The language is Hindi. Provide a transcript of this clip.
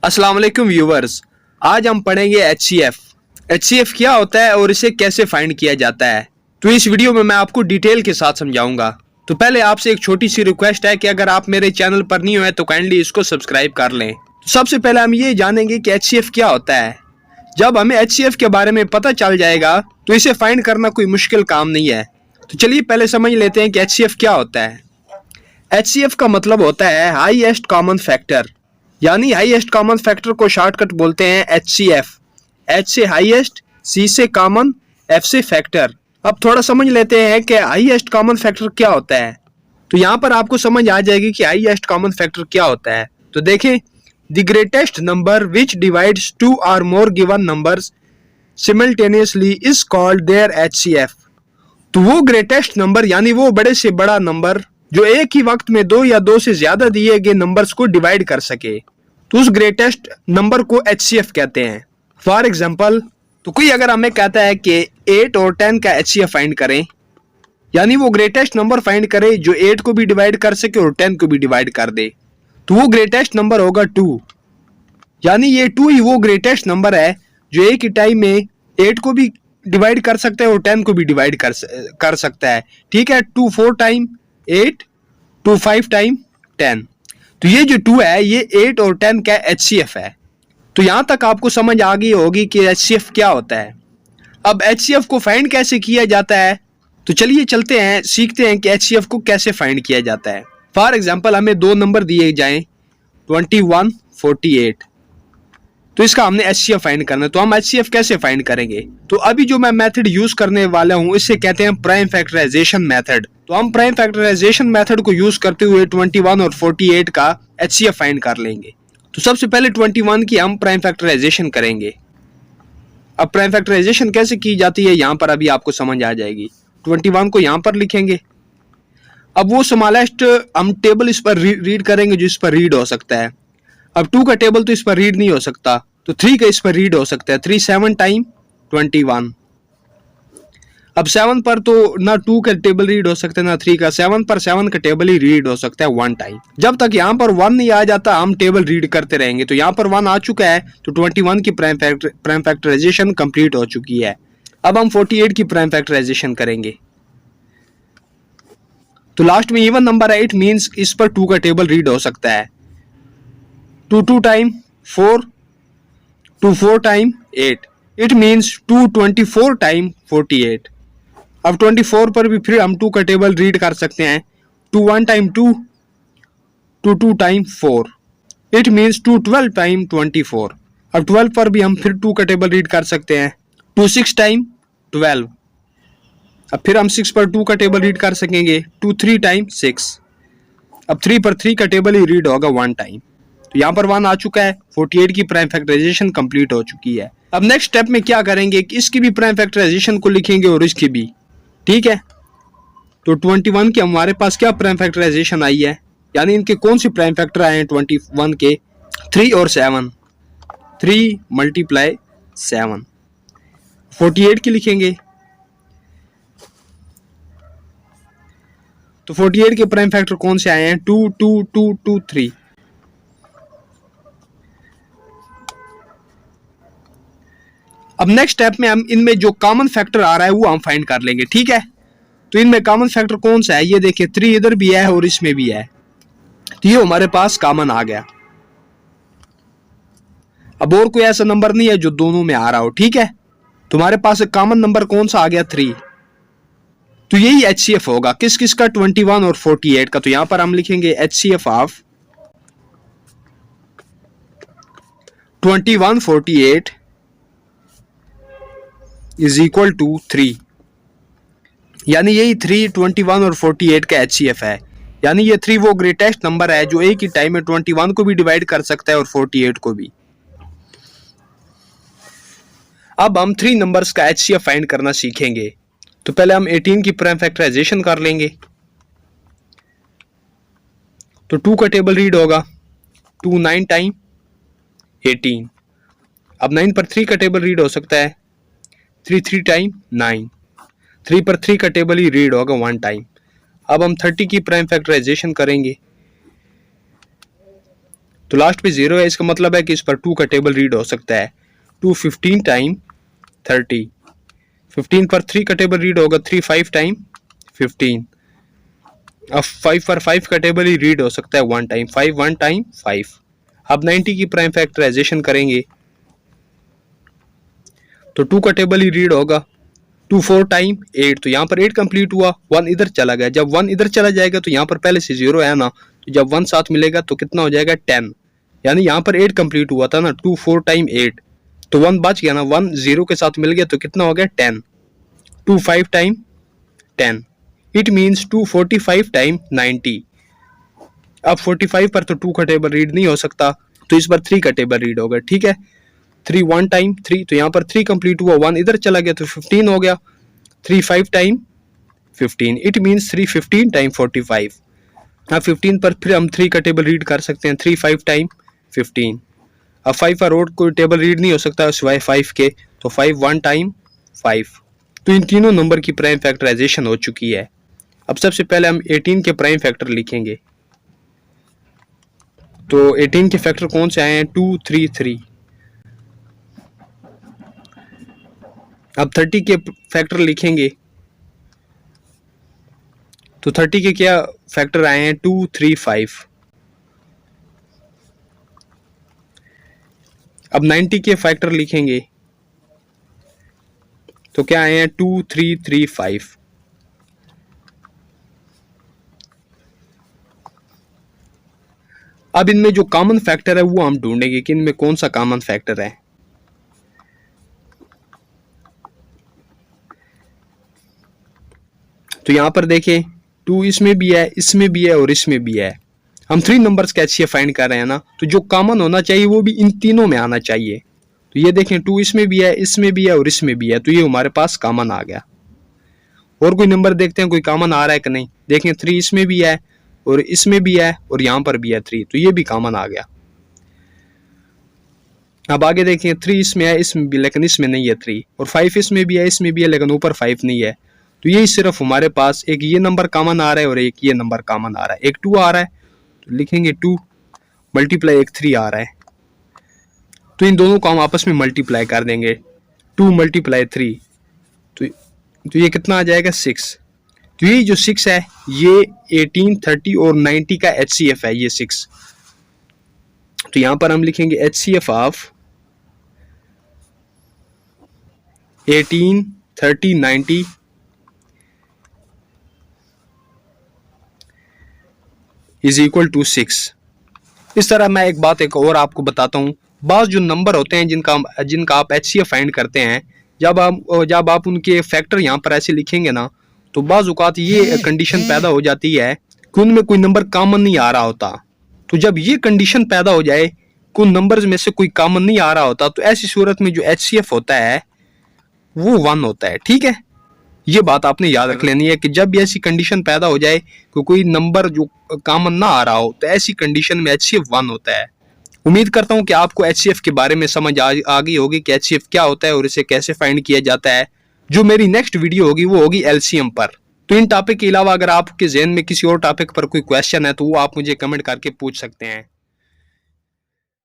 अस्सलाम वालेकुम व्यूवर्स। आज हम पढ़ेंगे HCF। HCF क्या होता है और इसे कैसे फाइंड किया जाता है, तो इस वीडियो में मैं आपको डिटेल के साथ समझाऊंगा। तो पहले आपसे एक छोटी सी रिक्वेस्ट है कि अगर आप मेरे चैनल पर नहीं हुए तो काइंडली इसको सब्सक्राइब कर लें। तो सबसे पहले हम ये जानेंगे कि HCF क्या होता है। जब हमें HCF के बारे में पता चल जाएगा तो इसे फाइंड करना कोई मुश्किल काम नहीं है। तो चलिए पहले समझ लेते हैं कि HCF क्या होता है। HCF का मतलब होता है हाईएस्ट कॉमन फैक्टर, यानी हाईएस्ट कॉमन फैक्टर को शॉर्टकट बोलते हैं HCF। H से हाईएस्ट, C से कॉमन, F से फैक्टर। अब थोड़ा समझ लेते हैं कि हाईएस्ट कॉमन फैक्टर क्या होता है। तो यहाँ पर आपको समझ आ जाएगी कि हाईएस्ट कॉमन फैक्टर क्या होता है। तो देखें, the greatest number which divides two or more given numbers simultaneously is called their HCF। तो वो ग्रेटेस्ट नंबर यानी वो बड़े से बड़ा नंबर जो एक ही वक्त में दो या दो से ज्यादा दिए गए नंबर्स को डिवाइड कर सके, तो उस ग्रेटेस्ट नंबर को HCF कहते हैं। फॉर एग्जाम्पल, तो कोई अगर हमें कहता है कि 8 और 10 का HCF फाइंड करें, यानी वो ग्रेटेस्ट नंबर फाइंड करे जो 8 को भी डिवाइड कर सके और 10 को भी डिवाइड कर दे, तो वो ग्रेटेस्ट नंबर होगा 2। यानी ये 2 ही वो ग्रेटेस्ट नंबर है जो एक ही टाइम में 8 को भी डिवाइड कर सकता है और 10 को भी डिवाइड कर सकता है। ठीक है, 2 4 टाइम 8, 2 5 टाइम 10। तो ये जो 2 है ये 8 और 10 का HCF है। तो यहां तक आपको समझ आ गई होगी कि HCF क्या होता है। अब HCF को फाइंड कैसे किया जाता है, तो चलिए चलते हैं, सीखते हैं कि HCF को कैसे फाइंड किया जाता है। फॉर एग्जाम्पल, हमें दो नंबर दिए जाएं 21 48, तो इसका हमने HCF फाइंड करना है। तो हम HCF कैसे फाइंड करेंगे, तो अभी जो मैं मेथड यूज करने वाला हूं इसे कहते हैं प्राइम फैक्टराइजेशन मेथड। तो हम प्राइम फैक्टराइजेशन मेथड को यूज करते हुए 21 और 48 का HCF फाइंड कर लेंगे। तो सबसे पहले 21 की हम प्राइम फैक्टराइजेशन करेंगे। अब प्राइम फैक्टराइजेशन कैसे की जाती है यहाँ पर अभी आपको समझ आ जाएगी। 21 को यहाँ पर लिखेंगे। अब वो स्मॉलेस्ट हम टेबल इस पर रीड करेंगे जो इस पर रीड हो सकता है। अब 2 का टेबल तो इस पर रीड नहीं हो सकता, तो 3 का इस पर रीड हो सकता है। 3 7 टाइम 21। अब 7 पर तो ना 2 का टेबल रीड हो सकता है ना 3 का, 7 पर 7 का टेबल ही रीड हो सकता है 1 टाइम। जब तक यहाँ पर 1 नहीं आ जाता हम टेबल रीड करते रहेंगे। तो यहाँ पर 1 आ चुका है, तो 21 की प्राइम फैक्टराइजेशन कंप्लीट हो चुकी है। अब हम 48 की प्राइम फैक्टराइजेशन करेंगे। तो लास्ट में इवन नंबर है, इट मीन्स इस पर 2 का टेबल रीड हो सकता है। 2 2 time 4, 2 4 time 8, it means 2 24 time 48। अब 24 पर भी फिर हम 2 का टेबल रीड कर सकते हैं। 2 1 time 2, 2 2 time 4, it means 2 12 time 24। अब 12 पर भी हम फिर 2 का टेबल रीड कर सकते हैं। 2 6 टाइम 12। अब फिर हम 6 पर 2 का टेबल रीड कर सकेंगे। 2 3 टाइम 6। अब 3 पर 3 का टेबल ही रीड होगा 1 टाइम। तो यहाँ पर 1 आ चुका है। 48 की प्राइम फैक्टराइजेशन कंप्लीट हो चुकी है। अब नेक्स्ट स्टेप में क्या करेंगे कि इसकी भी प्राइम फैक्टराइजेशन को लिखेंगे और इसकी भी। ठीक है, तो 21 की हमारे पास क्या प्राइम फैक्टराइजेशन आई है, यानी इनके कौन सी प्राइम फैक्टर आए हैं 21 के, 3 और 7। 3 × 7। 48 की लिखेंगे, तो 48 के प्राइम फैक्टर कौन से आए हैं, 2 2 2 2 3। अब नेक्स्ट स्टेप में हम इनमें जो कॉमन फैक्टर आ रहा है वो हम फाइंड कर लेंगे। ठीक है, तो इनमें कॉमन फैक्टर कौन सा है, ये देखिए 3 इधर भी है और इसमें भी है, तो ये हमारे पास कॉमन आ गया। अब और कोई ऐसा नंबर नहीं है जो दोनों में आ रहा हो। ठीक है, तुम्हारे पास एक कॉमन नंबर कौन सा आ गया, 3। तो यही HCF होगा किस किस का, 21 और 48 का। तो यहां पर हम लिखेंगे HCF of 21 48 is equal to 3। यानी यही 3 21 और 48 का HCF है। यानी ये 3 वो ग्रेटेस्ट नंबर है जो एक ही टाइम में 21 को भी डिवाइड कर सकता है और 48 को भी। अब हम 3 नंबर्स का HCF फाइंड करना सीखेंगे। तो पहले हम 18 की प्राइम फैक्टराइजेशन कर लेंगे। तो 2 का टेबल रीड होगा 2 9 टाइम 18। अब 9 पर 3 का टेबल रीड हो सकता है 3 3 टाइम 9। 3 पर 3 का टेबल ही रीड होगा 1 टाइम। अब हम 30 की प्राइम फैक्टराइजेशन करेंगे। तो लास्ट पे 0 है, इसका मतलब है कि इस पर 2 का टेबल रीड हो सकता है। 2 15 टाइम 30, 15 पर 3 का टेबल रीड होगा, 3 5 टाइम 15। अब 5 पर 5 का टेबल ही रीड हो सकता है 1 टाइम, 5 1 टाइम 5। अब 90 की प्राइम फैक्टराइजेशन करेंगे तो 2 का टेबल ही रीड होगा, 2 4 टाइम 8, तो यहाँ पर 8 कंप्लीट हुआ, 1 इधर चला गया। जब 1 इधर चला जाएगा तो यहाँ पर पहले से 0 है ना, तो जब 1 साथ मिलेगा तो कितना हो जाएगा 10, यानी यहाँ पर 8 कंप्लीट हुआ था ना, 2 4 टाइम 8, तो 1 बच गया ना, 1 0 के साथ मिल गया तो कितना हो गया 10। 2 5 टाइम 10, इट मीन्स 2 45 टाइम 90। अब 45 पर तो 2 का टेबल रीड नहीं हो सकता, तो इस पर 3 का टेबल रीड होगा, ठीक है। 3 1 टाइम 3, तो यहाँ पर 3 कंप्लीट हुआ, 1 इधर चला गया तो 15 हो गया। 3 5 टाइम 15, इट मीन्स 3 15 टाइम 45। अब 15 पर फिर हम 3 का टेबल रीड कर सकते हैं, 3 5 टाइम 15। अब 5 पर और कोई टेबल रीड नहीं हो सकता सिवाय 5 के, तो 5 1 टाइम 5। तो इन तीनों नंबर की प्राइम फैक्टराइजेशन हो चुकी है। अब सबसे पहले हम 18 के प्राइम फैक्टर लिखेंगे। तो 18 के फैक्टर कौन से आए हैं, 2 3 3। अब 30 के फैक्टर लिखेंगे तो 30 के क्या फैक्टर आए हैं, 2 3 5। अब 90 के फैक्टर लिखेंगे तो क्या आए हैं, 2 3 3 5। अब इनमें जो कॉमन फैक्टर है वो हम ढूंढेंगे कि इनमें कौन सा कॉमन फैक्टर है। तो यहां पर देखें 2 इसमें भी है, इसमें भी है और इसमें भी है। हम 3 नंबर्स का HCF फाइंड कर रहे हैं ना, तो जो कॉमन होना चाहिए वो भी इन तीनों में आना चाहिए। तो ये देखें 2 इसमें भी है, इसमें भी है और इसमें भी है, तो ये हमारे पास कॉमन आ गया। और कोई नंबर देखते हैं कोई कॉमन आ रहा है कि नहीं। देखें 3 इसमें भी है और इसमें भी है और यहाँ पर भी है 3, तो ये भी कॉमन आ गया। अब आगे देखें 3 इसमें है, इसमें भी, लेकिन इसमें नहीं है 3, और 5 इसमें भी है, इसमें भी है, लेकिन ऊपर 5 नहीं है। तो यही सिर्फ हमारे पास एक ये नंबर कॉमन आ रहा है और एक ये नंबर कॉमन आ रहा है। एक 2 आ रहा है तो लिखेंगे 2 मल्टीप्लाई एक 3 आ रहा है, तो इन दोनों को हम आपस में मल्टीप्लाई कर देंगे। 2 मल्टीप्लाई 3, तो ये कितना आ जाएगा 6। तो ये जो 6 है ये 18 30 और 90 का HCF है, ये 6। तो यहां पर हम लिखेंगे HCF of 18 30 90 is equal to 6। इस तरह मैं एक और आपको बताता हूँ। बाज़ जो नंबर होते हैं जिनका आप HCF फाइंड करते हैं, जब आप उनके फैक्टर यहाँ पर ऐसे लिखेंगे ना, तो बाज़ औक़ात ये कंडीशन पैदा हो जाती है कि उनमें कोई नंबर कॉमन नहीं आ रहा होता। तो जब ये कंडीशन पैदा हो जाए कि उन नंबर्स में से कोई कॉमन नहीं आ रहा होता, तो ऐसी सूरत में जो HCF होता है वो 1 होता है, ठीक है। ये बात आपने याद रख लेनी है कि जब भी ऐसी कंडीशन पैदा हो जाए कि कोई नंबर जो कॉमन ना आ रहा हो, तो ऐसी कंडीशन में HCF 1 होता है। उम्मीद करता हूं कि आपको HCF के बारे में समझ आ गई होगी कि HCF क्या होता है और इसे कैसे फाइंड किया जाता है। जो मेरी नेक्स्ट वीडियो होगी वो होगी LCM पर। तो इन टॉपिक के अलावा अगर आपके ज़हन में किसी और टॉपिक पर कोई क्वेश्चन है तो वो आप मुझे कमेंट करके पूछ सकते हैं।